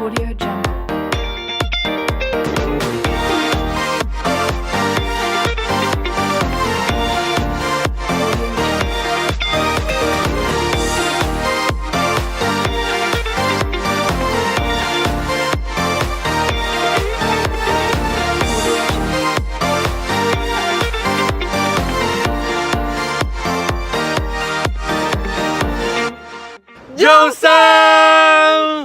Audio Jungle. Johnson!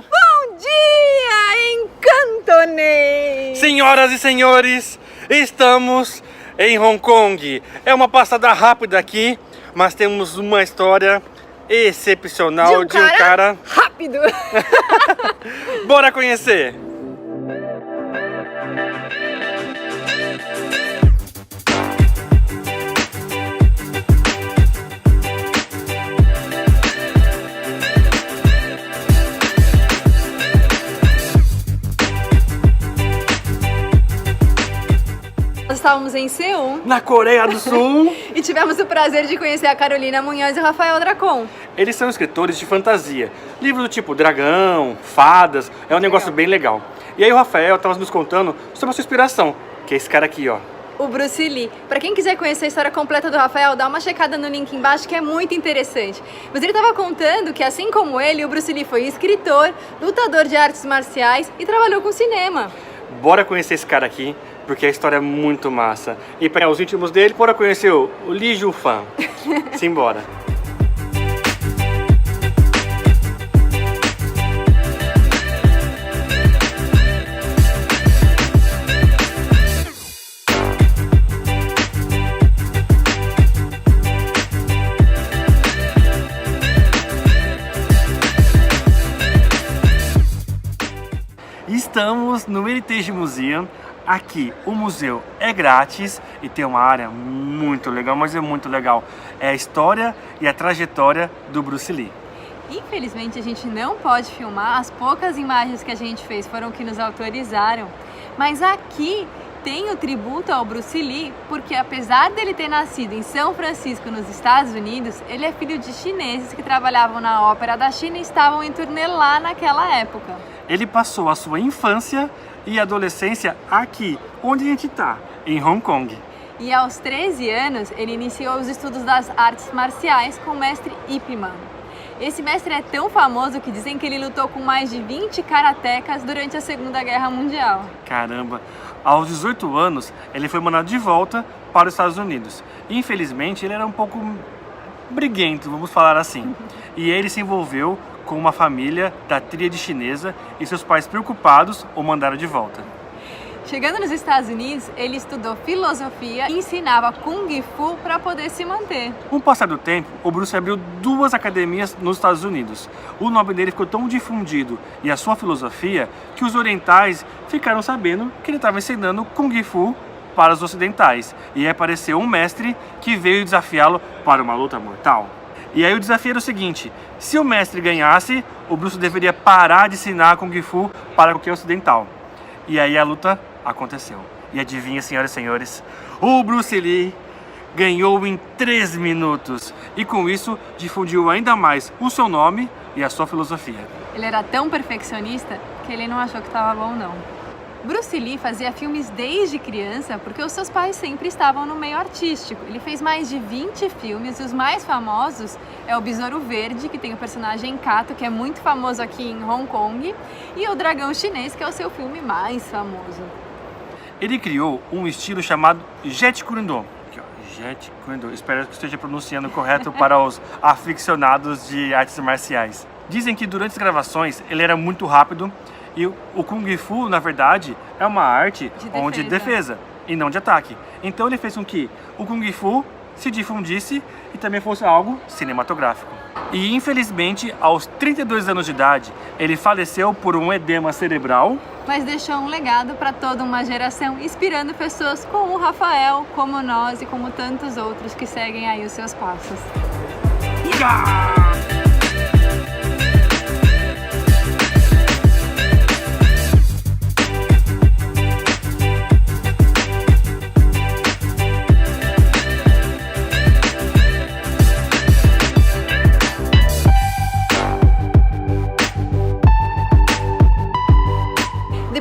Bom dia em cantonês! Senhoras e senhores, estamos em Hong Kong. É uma passada rápida aqui, mas temos uma história excepcional de um cara rápido! Bora conhecer! Nós estávamos em Seul Na Coreia do Sul. e tivemos o prazer de conhecer a Carolina Munhoz e o Rafael Dracon. Eles são escritores de fantasia. Livros do tipo dragão, fadas, é um negócio bem legal. E aí o Rafael estava nos contando sobre a sua inspiração, que é esse cara aqui, ó. O Bruce Lee. Para quem quiser conhecer a história completa do Rafael, dá uma checada no link embaixo que é muito interessante. Mas ele estava contando que, assim como ele, o Bruce Lee foi escritor, lutador de artes marciais e trabalhou com cinema. Bora conhecer esse cara aqui, porque a história é muito massa. E para os íntimos dele, bora conhecer o Lee Ju-fan. Simbora. Estamos no Heritage Museum. Aqui o museu é grátis e tem uma área muito legal, mas é muito legal. É a história e a trajetória do Bruce Lee. Infelizmente a gente não pode filmar, as poucas imagens que a gente fez foram que nos autorizaram. Mas aqui tem o tributo ao Bruce Lee, porque apesar dele ter nascido em São Francisco, nos Estados Unidos, ele é filho de chineses que trabalhavam na ópera da China e estavam em turnê lá naquela época. Ele passou a sua infância e adolescência aqui, onde a gente está, em Hong Kong. E aos 13 anos, ele iniciou os estudos das artes marciais com o mestre Ip Man. Esse mestre é tão famoso que dizem que ele lutou com mais de 20 karatecas durante a Segunda Guerra Mundial. Caramba! Aos 18 anos, ele foi mandado de volta para os Estados Unidos. Infelizmente, ele era um pouco briguento, vamos falar assim. E ele se envolveu com uma família da tríade chinesa e seus pais preocupados o mandaram de volta. Chegando nos Estados Unidos, ele estudou filosofia e ensinava Kung Fu para poder se manter. Com o passar do tempo, o Bruce abriu 2 academias nos Estados Unidos. O nome dele ficou tão difundido e a sua filosofia que os orientais ficaram sabendo que ele estava ensinando Kung Fu para os ocidentais. E aí apareceu um mestre que veio desafiá-lo para uma luta mortal. E aí o desafio era o seguinte: se o mestre ganhasse, o Bruce deveria parar de ensinar Kung Fu para qualquer ocidental. E aí a luta aconteceu. E adivinha, senhoras e senhores, o Bruce Lee ganhou em 3 minutos. E com isso difundiu ainda mais o seu nome e a sua filosofia. Ele era tão perfeccionista que ele não achou que estava bom não. Bruce Lee fazia filmes desde criança porque os seus pais sempre estavam no meio artístico. Ele fez mais de 20 filmes e os mais famosos é o Besouro Verde, que tem o personagem Kato, que é muito famoso aqui em Hong Kong, e o Dragão Chinês, que é o seu filme mais famoso. Ele criou um estilo chamado Jeet Kune Do. Jeet Kune Do. Espero que esteja pronunciando correto para os aficionados de artes marciais. Dizem que durante as gravações ele era muito rápido. E o Kung Fu, na verdade, é uma arte de defesa e não de ataque. Então ele fez com que o Kung Fu se difundisse e também fosse algo cinematográfico. E infelizmente, aos 32 anos de idade, ele faleceu por um edema cerebral. Mas deixou um legado para toda uma geração, inspirando pessoas como o Rafael, como nós e como tantos outros que seguem aí os seus passos.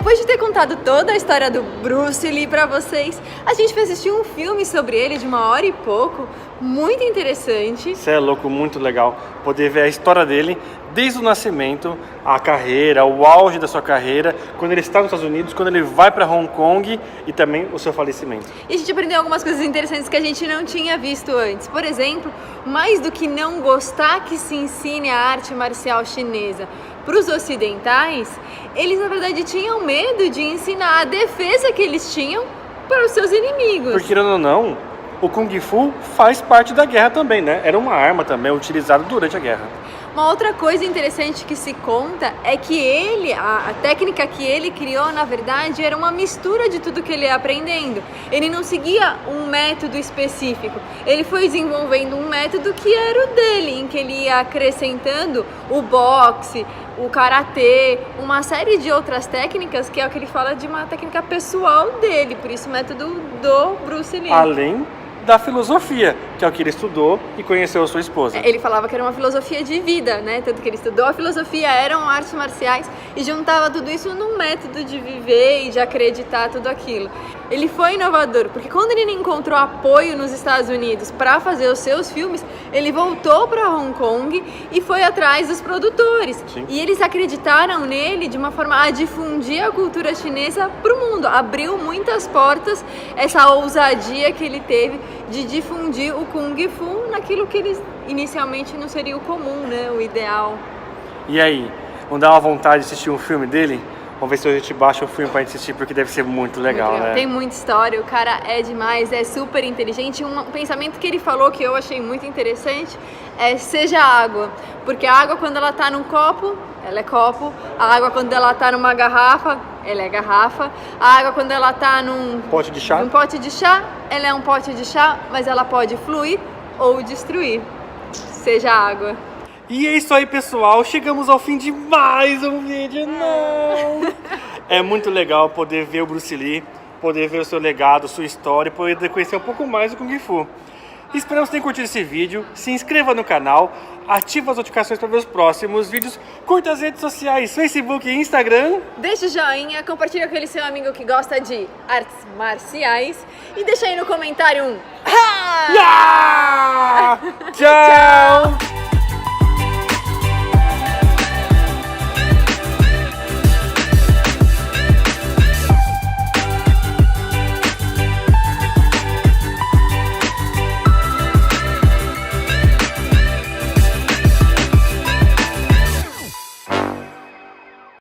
depois de ter contado toda a história do Bruce Lee pra vocês, a gente foi assistir um filme sobre ele de 1h e pouco, muito interessante. Você é louco, muito legal poder ver a história dele desde o nascimento, a carreira, o auge da sua carreira, quando ele está nos Estados Unidos, quando ele vai para Hong Kong e também o seu falecimento. E a gente aprendeu algumas coisas interessantes que a gente não tinha visto antes. Por exemplo, mais do que não gostar que se ensine a arte marcial chinesa para os ocidentais, eles na verdade tinham medo de ensinar a defesa que eles tinham para os seus inimigos. Porque, querendo ou não, o Kung Fu faz parte da guerra também, né? Era uma arma também utilizada durante a guerra. Uma outra coisa interessante que se conta é que a técnica que ele criou, na verdade, era uma mistura de tudo que ele ia aprendendo. Ele não seguia um método específico. Ele foi desenvolvendo um método que era o dele, em que ele ia acrescentando o boxe, o karatê, uma série de outras técnicas, que é o que ele fala de uma técnica pessoal dele, por isso o método do Bruce Lee. Além da filosofia, que é o que ele estudou e conheceu a sua esposa. Ele falava que era uma filosofia de vida, né? Tanto que ele estudou a filosofia, eram artes marciais e juntava tudo isso num método de viver e de acreditar tudo aquilo. Ele foi inovador, porque quando ele encontrou apoio nos Estados Unidos para fazer os seus filmes, ele voltou para Hong Kong e foi atrás dos produtores. Sim. E eles acreditaram nele de uma forma a difundir a cultura chinesa para o mundo. Abriu muitas portas essa ousadia que ele teve de difundir o Kung Fu naquilo que eles inicialmente não seria o comum, né? O ideal. E aí, não dá uma vontade de assistir um filme dele? Vamos ver se a gente baixa o filme pra gente assistir, porque deve ser muito legal, né? Tem muita história, o cara é demais, é super inteligente. Um pensamento que ele falou que eu achei muito interessante é: seja água. Porque a água, quando ela tá num copo, ela é copo. A água, quando ela tá numa garrafa, ela é garrafa. A água, quando ela tá num Pote de chá? num pote de chá, ela é um pote de chá, mas ela pode fluir ou destruir. Seja água. E é isso aí, pessoal. Chegamos ao fim de mais um vídeo. Não! É muito legal poder ver o Bruce Lee, poder ver o seu legado, sua história e poder conhecer um pouco mais do Kung Fu. Esperamos que tenham curtido esse vídeo. Se inscreva no canal, ative as notificações para ver os próximos vídeos. Curta as redes sociais, Facebook e Instagram. Deixa o joinha, compartilha com aquele seu amigo que gosta de artes marciais e deixa aí no comentário um Yeah! Tchau!